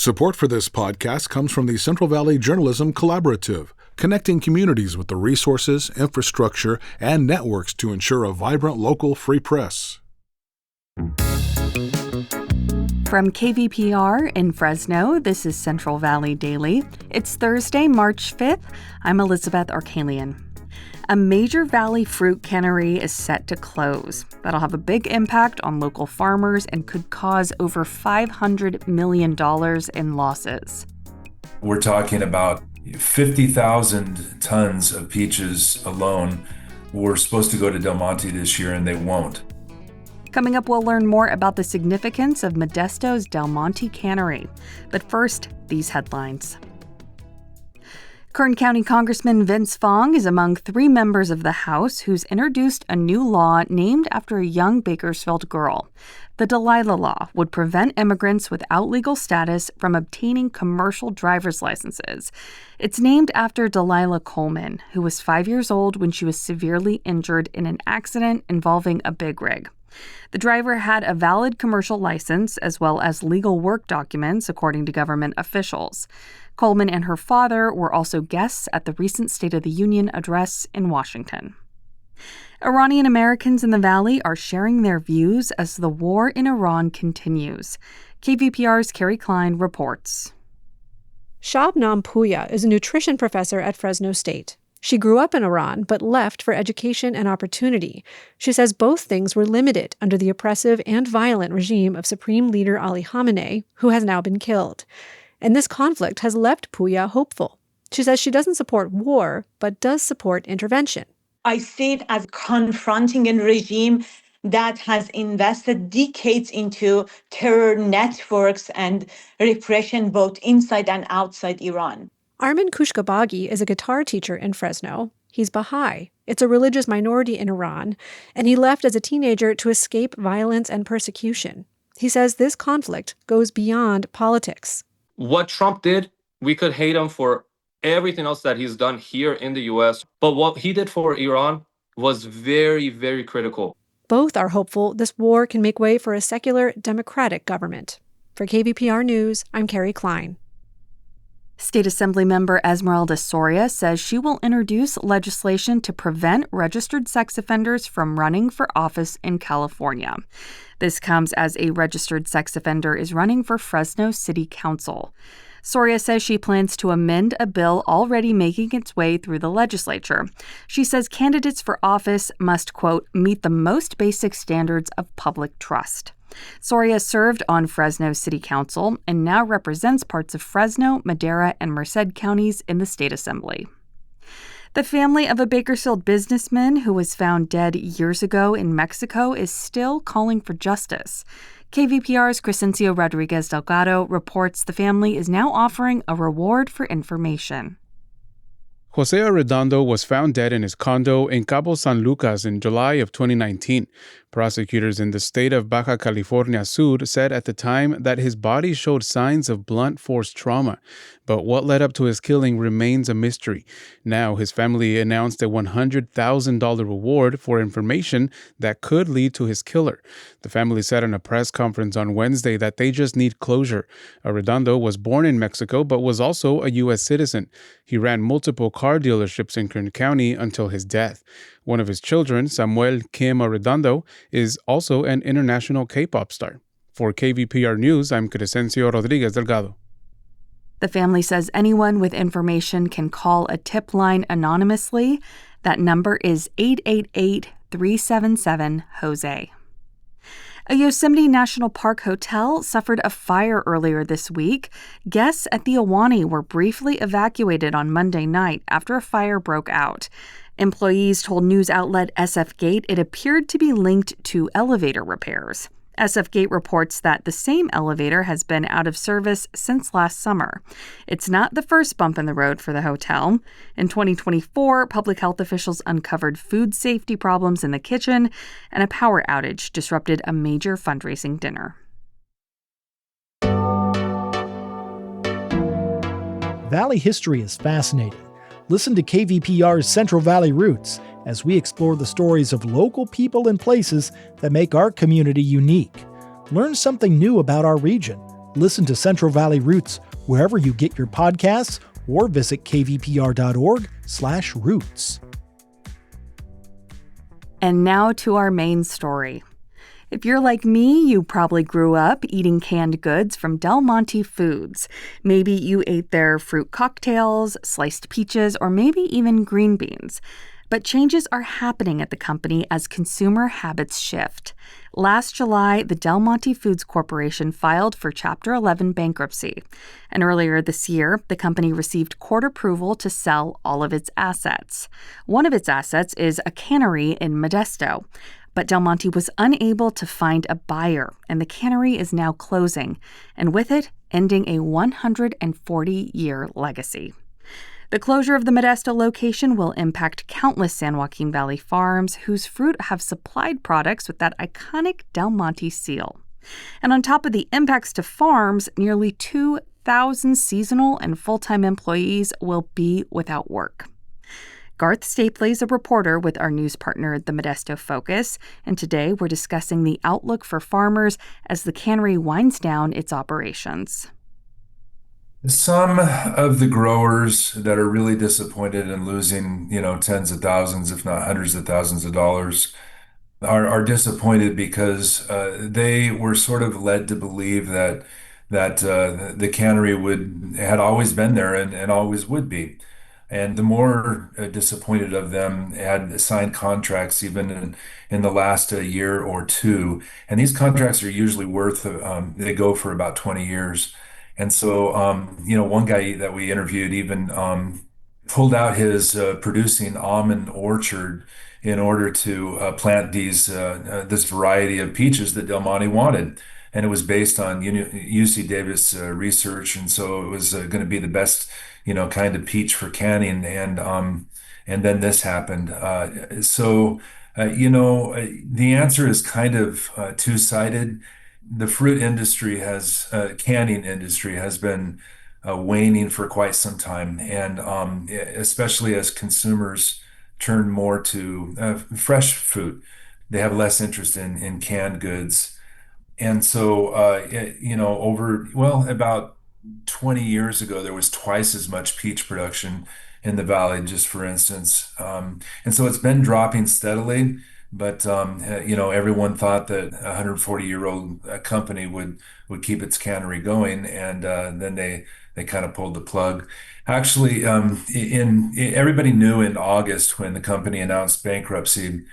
Support for this podcast comes from the Central Valley Journalism Collaborative, connecting communities with the resources, infrastructure, and networks to ensure a vibrant local free press. From KVPR in Fresno, this is Central Valley Daily. It's Thursday, March 5th. I'm Elizabeth Arkalian. A major valley fruit cannery is set to close. That'll have a big impact on local farmers and could cause over $500 million in losses. We're talking about 50,000 tons of peaches alone were supposed to go to Del Monte this year, and they won't. Coming up, we'll learn more about the significance of Modesto's Del Monte Cannery. But first, these headlines. Kern County Congressman Vince Fong is among 3 members of the House who's introduced a new law named after a young Bakersfield girl. The Delilah Law would prevent immigrants without legal status from obtaining commercial driver's licenses. It's named after Delilah Coleman, who was 5 years old when she was severely injured in an accident involving a big rig. The driver had a valid commercial license as well as legal work documents, according to government officials. Coleman and her father were also guests at the recent State of the Union address in Washington. Iranian Americans in the Valley are sharing their views as the war in Iran continues. KVPR's Carrie Klein reports. Shabnam Puya is a nutrition professor at Fresno State. She grew up in Iran, but left for education and opportunity. She says both things were limited under the oppressive and violent regime of Supreme Leader Ali Khamenei, who has now been killed. And this conflict has left Puya hopeful. She says she doesn't support war, but does support intervention. I see it as confronting a regime that has invested decades into terror networks and repression both inside and outside Iran. Armin Kushkabagi is a guitar teacher in Fresno. He's Baha'i. It's a religious minority in Iran, and he left as a teenager to escape violence and persecution. He says this conflict goes beyond politics. What Trump did, we could hate him for everything else that he's done here in the U.S., but what he did for Iran was very, very critical. Both are hopeful this war can make way for a secular, democratic government. For KVPR News, I'm Carrie Klein. State Assembly member Esmeralda Soria says she will introduce legislation to prevent registered sex offenders from running for office in California. This comes as a registered sex offender is running for Fresno City Council. Soria says she plans to amend a bill already making its way through the legislature. She says candidates for office must, quote, meet the most basic standards of public trust. Soria served on Fresno City Council and now represents parts of Fresno, Madera, and Merced counties in the State Assembly. The family of a Bakersfield businessman who was found dead years ago in Mexico is still calling for justice. KVPR's Crescencio Rodriguez Delgado reports the family is now offering a reward for information. Jose Arredondo was found dead in his condo in Cabo San Lucas in July of 2019. Prosecutors in the state of Baja California Sur said at the time that his body showed signs of blunt force trauma, but what led up to his killing remains a mystery. Now, his family announced a $100,000 reward for information that could lead to his killer. The family said in a press conference on Wednesday that they just need closure. Arredondo was born in Mexico, but was also a U.S. citizen. He ran multiple car dealerships in Kern County until his death. One of his children, Samuel Kim Arredondo, is also an international K-pop star. For KVPR News, I'm Crescencio Rodriguez Delgado. The family says anyone with information can call a tip line anonymously. That number is 888-377-HOSE. A Yosemite National Park hotel suffered a fire earlier this week. Guests at the Ahwahnee were briefly evacuated on Monday night after a fire broke out. Employees told news outlet SF Gate it appeared to be linked to elevator repairs. SF Gate reports that the same elevator has been out of service since last summer. It's not the first bump in the road for the hotel. In 2024, public health officials uncovered food safety problems in the kitchen, and a power outage disrupted a major fundraising dinner. Valley history is fascinating. Listen to KVPR's Central Valley Roots as we explore the stories of local people and places that make our community unique. Learn something new about our region. Listen to Central Valley Roots wherever you get your podcasts or visit kvpr.org/roots. And now to our main story. If you're like me, you probably grew up eating canned goods from Del Monte Foods. Maybe you ate their fruit cocktails, sliced peaches, or maybe even green beans. But changes are happening at the company as consumer habits shift. Last July, the Del Monte Foods Corporation filed for Chapter 11 bankruptcy. And earlier this year, the company received court approval to sell all of its assets. One of its assets is a cannery in Modesto. But Del Monte was unable to find a buyer, and the cannery is now closing, and with it, ending a 140-year legacy. The closure of the Modesto location will impact countless San Joaquin Valley farms whose fruit have supplied products with that iconic Del Monte seal. And on top of the impacts to farms, nearly 2,000 seasonal and full-time employees will be without work. Garth Stapley is a reporter with our news partner, the Modesto Focus, and today we're discussing the outlook for farmers as the cannery winds down its operations. Some of the growers that are really disappointed in losing, tens of thousands, if not hundreds of thousands of dollars, are disappointed because they were sort of led to believe that the cannery had always been there and always would be. And the more disappointed of them had signed contracts even in the last year or two. And these contracts are usually they go for about 20 years. And so, one guy that we interviewed even pulled out his producing almond orchard in order to plant this variety of peaches that Del Monte wanted. And it was based on UC Davis research. And so it was going to be the best kind of peach for canning, and then this happened. The answer is kind of two-sided. The fruit industry canning industry has been waning for quite some time, and especially as consumers turn more to fresh fruit, they have less interest in canned goods. And so, about 20 years ago, there was twice as much peach production in the valley, just for instance. And so it's been dropping steadily, but, everyone thought that a 140-year-old company would keep its cannery going, and then they kind of pulled the plug. Actually, everybody knew in August when the company announced bankruptcy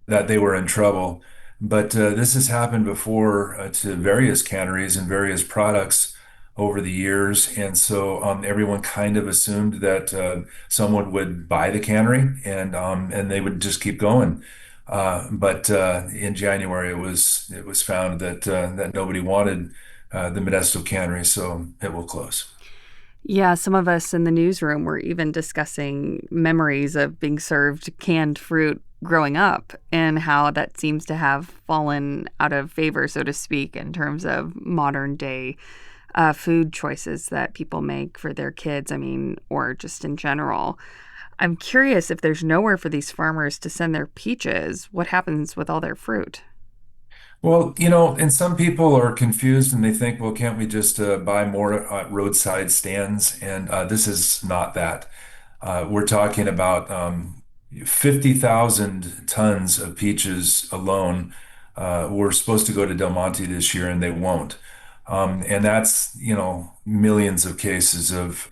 that they were in trouble. But this has happened before to various canneries and various products over the years. And so everyone kind of assumed that someone would buy the cannery and they would just keep going. But in January, it was found that nobody wanted the Modesto cannery, so it will close. Yeah, some of us in the newsroom were even discussing memories of being served canned fruit growing up and how that seems to have fallen out of favor, so to speak, in terms of modern day food choices that people make for their kids, or just in general. I'm curious, if there's nowhere for these farmers to send their peaches, what happens with all their fruit? Well, and some people are confused and they think, well, can't we just buy more roadside stands? And this is not that. We're talking about 50,000 tons of peaches alone were supposed to go to Del Monte this year, and they won't. And that's, millions of cases of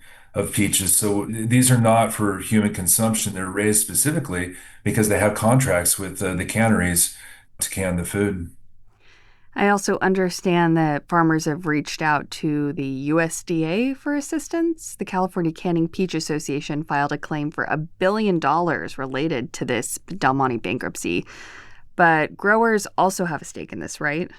peaches. So these are not for human consumption. They're raised specifically because they have contracts with the canneries to can the food. I also understand that farmers have reached out to the USDA for assistance. The California Canning Peach Association filed a claim for $1 billion related to this Del Monte bankruptcy. But growers also have a stake in this, right?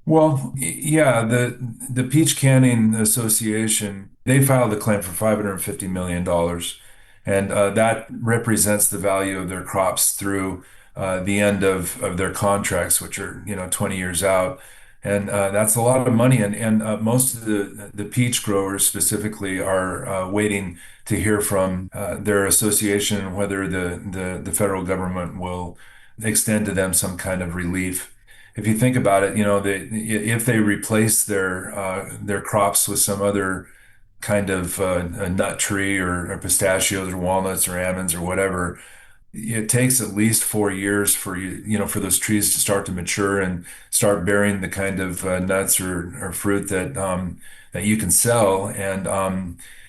Well, yeah, the Peach Canning Association, they filed a claim for $550 million. And that represents the value of their crops through the end of their contracts, which are 20 years out, and that's a lot of money. And most of the peach growers specifically are waiting to hear from their association whether the federal government will extend to them some kind of relief. if you think about it, if they replace their crops with some other kind of a nut tree or pistachios or walnuts or almonds or whatever, it takes at least 4 years for for those trees to start to mature and start bearing the kind of nuts or fruit that you can sell.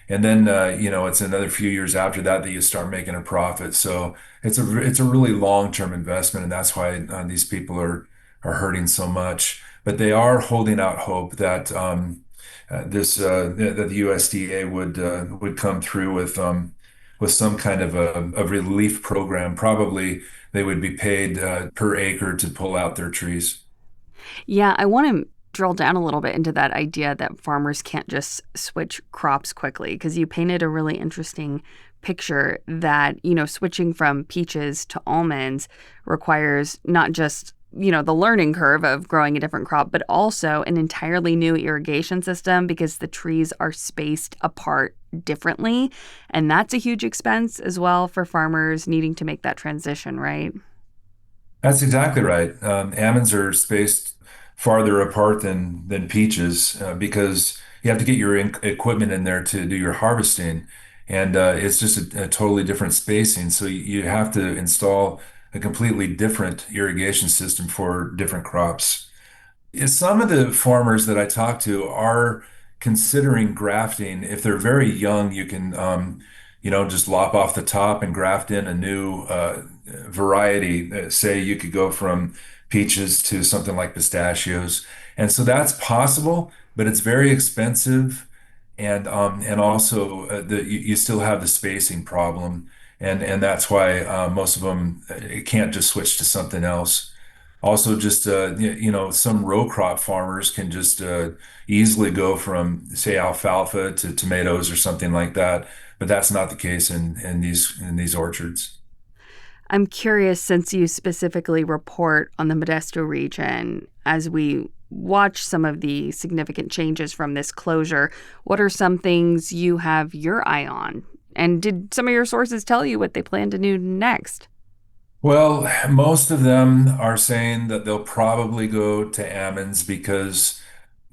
And then it's another few years after that you start making a profit. So it's a really long-term investment, and that's why these people are hurting so much. But they are holding out hope that that the USDA would come through with some kind of a relief program. Probably they would be paid per acre to pull out their trees. Yeah, I want to drill down a little bit into that idea that farmers can't just switch crops quickly, because you painted a really interesting picture that, switching from peaches to almonds requires not just the learning curve of growing a different crop, but also an entirely new irrigation system, because the trees are spaced apart differently. And that's a huge expense as well for farmers needing to make that transition, right? That's exactly right. Almonds are spaced farther apart than peaches because you have to get your equipment in there to do your harvesting. And it's just a totally different spacing. So you have to install a completely different irrigation system for different crops. Some of the farmers that I talk to are considering grafting. If they're very young, you can, just lop off the top and graft in a new variety. Say you could go from peaches to something like pistachios, and so that's possible, but it's very expensive, and also you still have the spacing problem, and that's why most of them can't just switch to something else. Also, just some row crop farmers can just easily go from, say, alfalfa to tomatoes or something like that, but that's not the case in these orchards. I'm curious, since you specifically report on the Modesto region, as we watch some of the significant changes from this closure, what are some things you have your eye on? And did some of your sources tell you what they plan to do next? Well, most of them are saying that they'll probably go to almonds because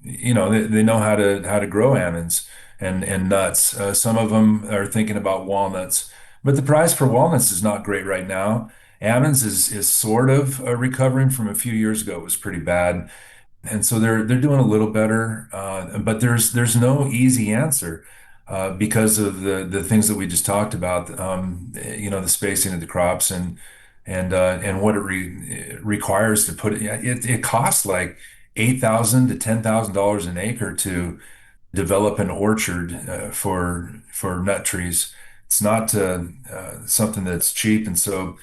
they know how to grow almonds and nuts. Some of them are thinking about walnuts, but the price for walnuts is not great right now. Almonds is sort of recovering from a few years ago. It was pretty bad, and so they're doing a little better. But there's no easy answer because of the things that we just talked about. The spacing of the crops and what it requires to put it. It costs like $8,000 to $10,000 an acre to develop an orchard for nut trees. It's not something that's cheap, and so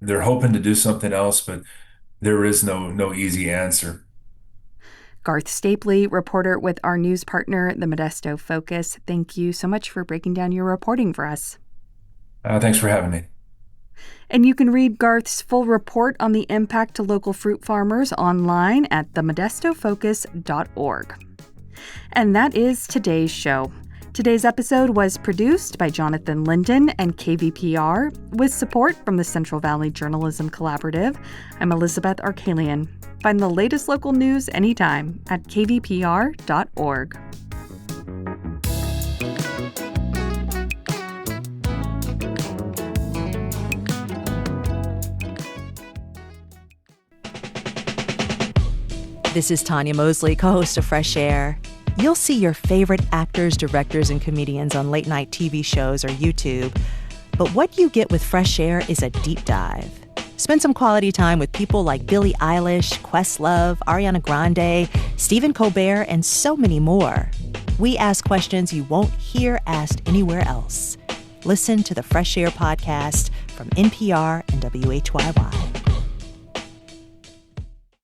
they're hoping to do something else, but there is no easy answer. Garth Stapley, reporter with our news partner, the Modesto Focus. Thank you so much for breaking down your reporting for us. Thanks for having me. And you can read Garth's full report on the impact to local fruit farmers online at themodestofocus.org. And that is today's show. Today's episode was produced by Jonathan Linden and KVPR with support from the Central Valley Journalism Collaborative. I'm Elizabeth Arkalian. Find the latest local news anytime at kvpr.org. This is Tanya Mosley, co-host of Fresh Air. You'll see your favorite actors, directors, and comedians on late-night TV shows or YouTube. But what you get with Fresh Air is a deep dive. Spend some quality time with people like Billie Eilish, Questlove, Ariana Grande, Stephen Colbert, and so many more. We ask questions you won't hear asked anywhere else. Listen to the Fresh Air podcast from NPR and WHYY.